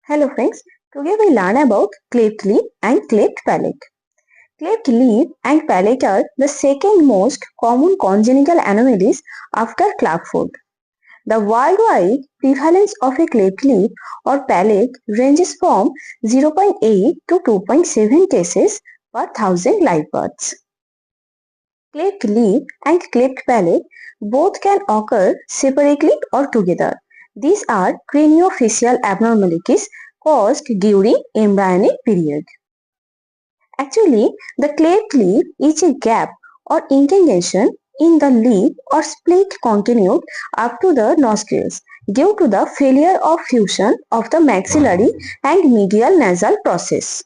Hello friends, today we learn about cleft lip and cleft palate. Cleft lip and palate are the second most common congenital anomalies after clubfoot. The worldwide prevalence of a cleft lip or palate ranges from 0.8 to 2.7 cases per 1,000 live births. Cleft lip and cleft palate both can occur separately or together. These are craniofacial abnormalities caused during embryonic period. Actually, the cleft lip is a gap or indentation in the lip or split continued up to the nostrils due to the failure of fusion of the maxillary and medial nasal process.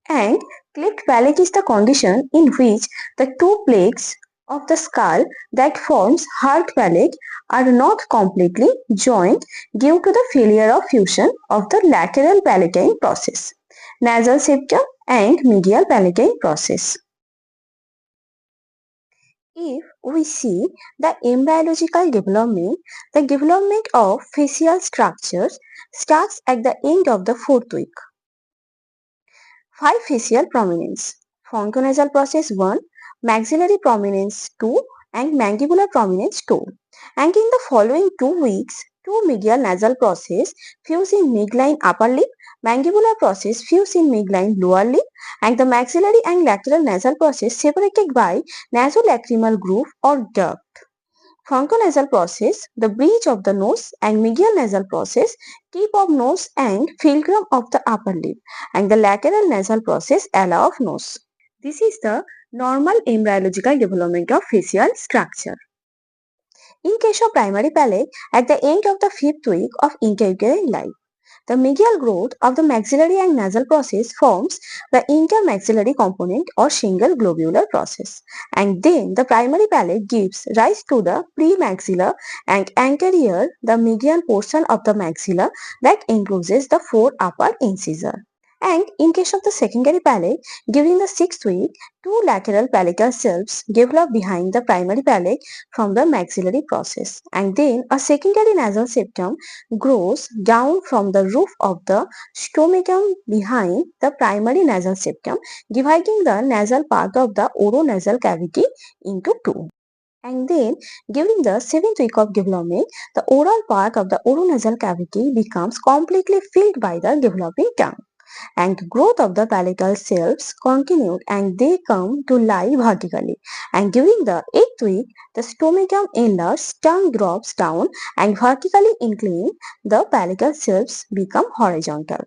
And cleft palate is the condition in which the two plaques of the skull that forms hard palate are not completely joined due to the failure of fusion of the lateral palatine process, nasal septum and medial palatine process. If we see the embryological development, the development of facial structures starts at the end of the fourth week. 5 facial prominence, frontonasal process 1, maxillary prominence 2 and mandibular prominence 2. And in the following 2 weeks, 2 medial nasal process fuse in midline upper lip, mandibular process fuse in midline lower lip, and the maxillary and lateral nasal process separated by nasolacrimal groove or duct. Frontonasal process, the bridge of the nose, and medial nasal process, tip of nose and fulcrum of the upper lip, and the lateral nasal process, ala of nose. This is the normal embryological development of facial structure. In case of primary palate, at the end of the 5th week of intrauterine life, the medial growth of the maxillary and nasal process forms the intermaxillary component or single globular process, and then the primary palate gives rise to the premaxilla and anterior the medial portion of the maxilla that encloses the 4 upper incisor. And in case of the secondary palate, during the 6th week, 2 lateral palatal cells develop behind the primary palate from the maxillary process, and then a secondary nasal septum grows down from the roof of the stomachum behind the primary nasal septum, dividing the nasal part of the oronasal cavity into 2. And then during the 7th week of development, the oral part of the oronasal cavity becomes completely filled by the developing tongue, and growth of the palatal cells continued and they come to lie vertically, and during the 8th week the stomachum enlarges, tongue drops down and vertically inclined the palatal cells become horizontal,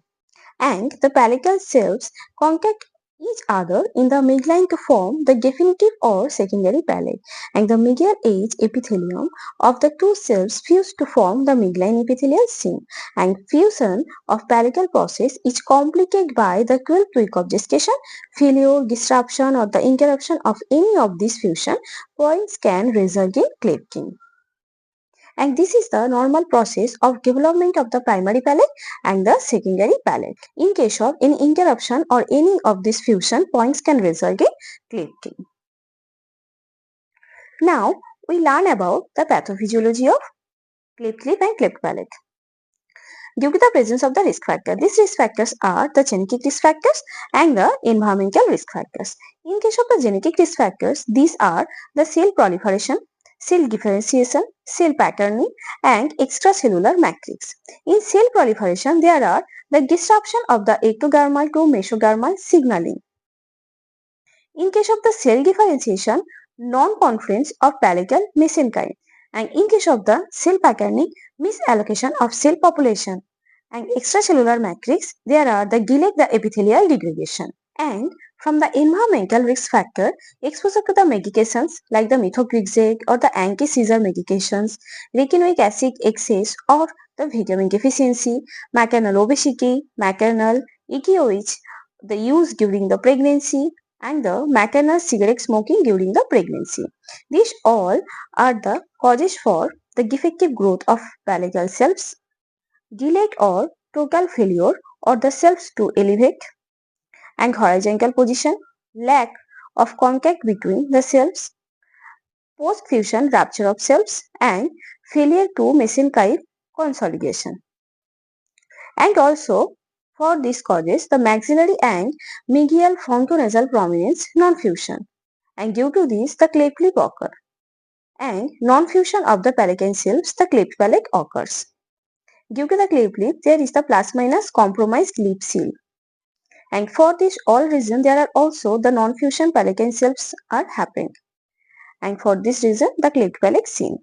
and the palatal cells contact each other in the midline to form the definitive or secondary palate, and the medial edge epithelium of the two cells fuse to form the midline epithelial seam, and fusion of palatal process is completed by the 12th week of gestation. Failure, disruption or the interruption of any of these fusion points can result in clefting. And this is the normal process of development of the primary palate and the secondary palate. In case of any interruption or any of these fusion points can result in clefting. Now we learn about the pathophysiology of cleft lip and cleft palate. Due to the presence of the risk factor, these risk factors are the genetic risk factors and the environmental risk factors. In case of the genetic risk factors, these are the cell proliferation, cell differentiation, cell patterning and extracellular matrix. In cell proliferation, there are the disruption of the ectodermal to mesodermal signaling. In case of the cell differentiation, non-conference of palatal mesenchyme, and in case of the cell patterning, misallocation of cell population, and extracellular matrix, there are the delay the epithelial degradation. And from the environmental risk factor, exposure to the medications like the methotrexate or the anti-seizure medications, retinoic acid excess or the vitamin deficiency, maternal obesity, maternal ETOH, the use during the pregnancy, and the maternal cigarette smoking during the pregnancy. These all are the causes for the defective growth of palatal cells, delayed or total failure or the cells to elevate, and horizontal position, lack of contact between the cells, post-fusion rupture of cells, and failure to mesenchyme consolidation. And also for these causes the maxillary and mesial frontonasal prominence non-fusion, and due to this the cleft lip occur, and non-fusion of the palatine cells the cleft palate occurs. Due to the cleft lip there is the plus minus compromised lip seal, and for this all reason there are also the non-fusion palatine cells are happening, and for this reason the cleft palate seen.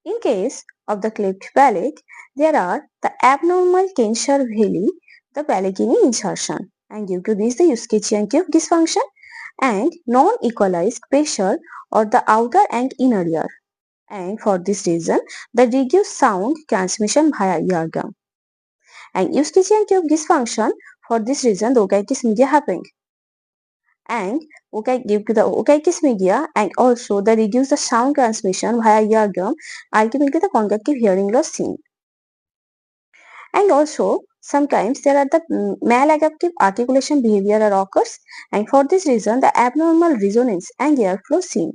In case of the cleft palate, there are the abnormal tensor veli, the palatine insertion, and due to this the Eustachian tube dysfunction and non-equalized pressure or the outer and inner ear, and for this reason the reduced sound transmission via eardrum, and Eustachian tube dysfunction, for this reason the otitis media happening, and due to the otitis media and also the reduce the sound transmission via eardrum, ultimately the conjunctive hearing loss seen. And also sometimes there are the maladaptive articulation behavior occurs, and for this reason the abnormal resonance and airflow seen,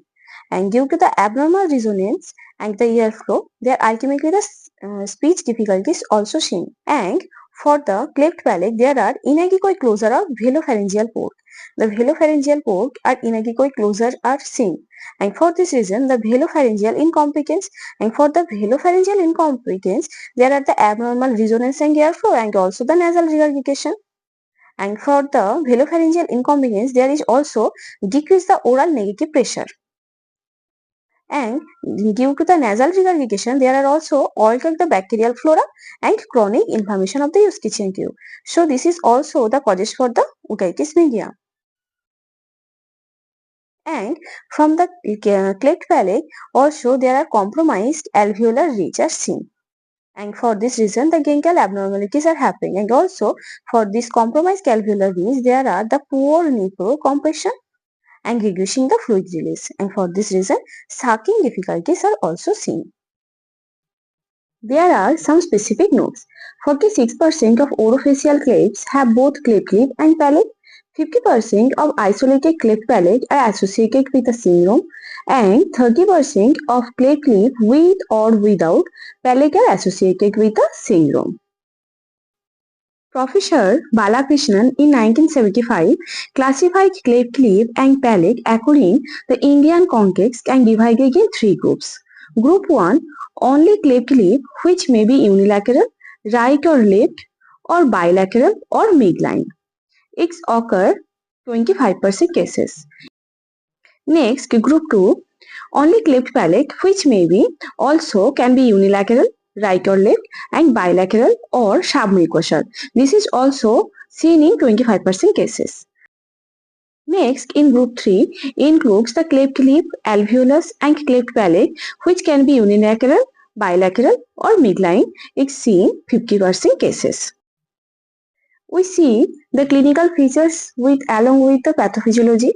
and due to the abnormal resonance and the airflow there ultimately the speech difficulties also seen. And for the cleft palate there are inadequate closure of velopharyngeal port. The velopharyngeal port are inadequate closure are seen, and for this reason the velopharyngeal incompetence, and for the velopharyngeal incompetence there are the abnormal resonance and airflow and also the nasal regurgitation. And for the velopharyngeal incompetence there is also decrease the oral negative pressure. And due to the nasal regurgitation there are also altered the bacterial flora and chronic inflammation of the Eustachian tube. So this is also the causes for the otitis media. And from the cleft palate also there are compromised alveolar ridge are seen, and for this reason the gingival abnormalities are happening, and also for this compromised alveolar ridge there are the poor nephro compression and reducing the fluid release, and for this reason sucking difficulties are also seen. There are some specific notes. 46% of orofacial clefts have both cleft lip and palate. 50% of isolated cleft palate are associated with a syndrome, and 30% of cleft lip with or without palate are associated with a syndrome. Professor Balakrishnan in 1975 classified cleft lip and palate according to the Indian context and divided in three groups. Group 1, only cleft lip which may be unilateral, right or left, or bilateral or midline. It occur 25% cases. Next, group 2, only cleft palate which may be also can be unilateral, right or left, and bilateral or submucosal. This is also seen in 25% cases. Next, in group 3, includes the cleft lip, alveolus, and cleft palate which can be unilateral, bilateral, or midline. It's seen 50% cases. We see the clinical features along with the pathophysiology.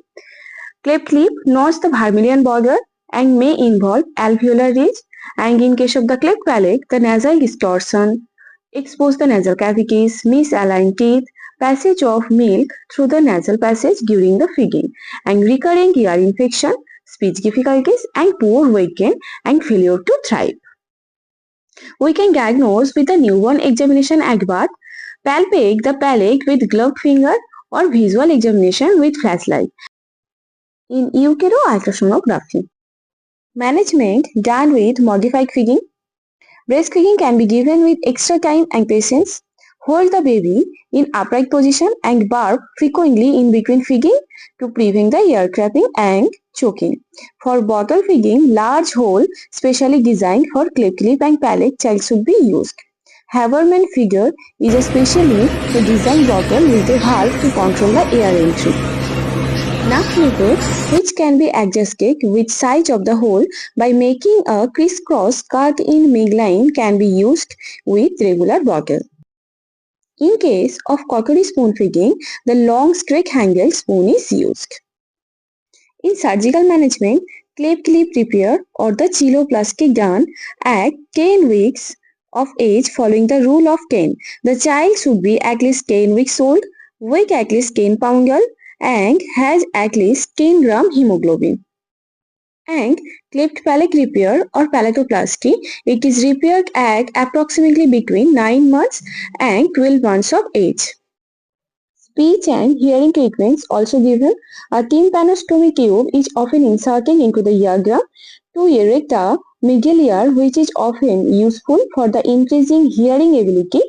Cleft lip notch the vermilion border and may involve alveolar ridge, and in case of the cleft palate, the nasal distortion, expose the nasal cavities, misaligned teeth, passage of milk through the nasal passage during the feeding, and recurrent ear infection, speech difficulties, and poor weight gain and failure to thrive. We can diagnose with a newborn examination at birth, palpate the palate with gloved finger, or visual examination with flashlight in utero ultrasonography. Management done with modified feeding. Breastfeeding can be given with extra time and patience. Hold the baby in upright position and burp frequently in between feeding to prevent the ear trapping and choking. For bottle feeding, large hole specially designed for cleft lip and palate child should be used. Haberman feeder is a specially designed bottle with a valve to control the air entry. Nut method, which can be adjusted with size of the hole by making a crisscross cut in midline, can be used with regular bottle. In case of cookery spoon feeding, the long straight handle spoon is used. In surgical management, cleft lip repair or the chiloplasty done at 10 weeks of age following the rule of 10. The child should be at least 10 weeks old, weigh at least 10 pounds, and has at least 10 gram hemoglobin. And cleft palate repair or palatoplasty, it is repaired at approximately between 9 months and 12 months of age. Speech and hearing treatments also given. A tympanostomy tube is often inserted into the eardrum to erect a medial ear, which is often useful for the increasing hearing ability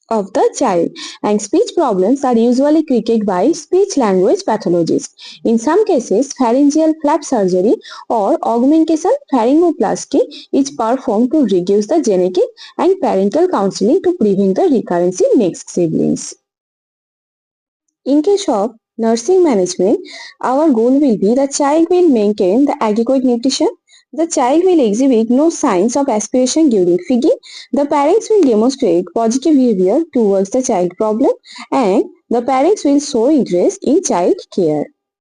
of the child, and speech problems are usually treated by speech language pathologists. In some cases, pharyngeal flap surgery or augmentation pharyngoplasty is performed to reduce the genetic and parental counseling to prevent the recurrence in next siblings. In case of nursing management, our goal will be the child will maintain the adequate nutrition. The child will exhibit no signs of aspiration during feeding. The parents will demonstrate positive behavior towards the child problem, and the parents will show interest in child care.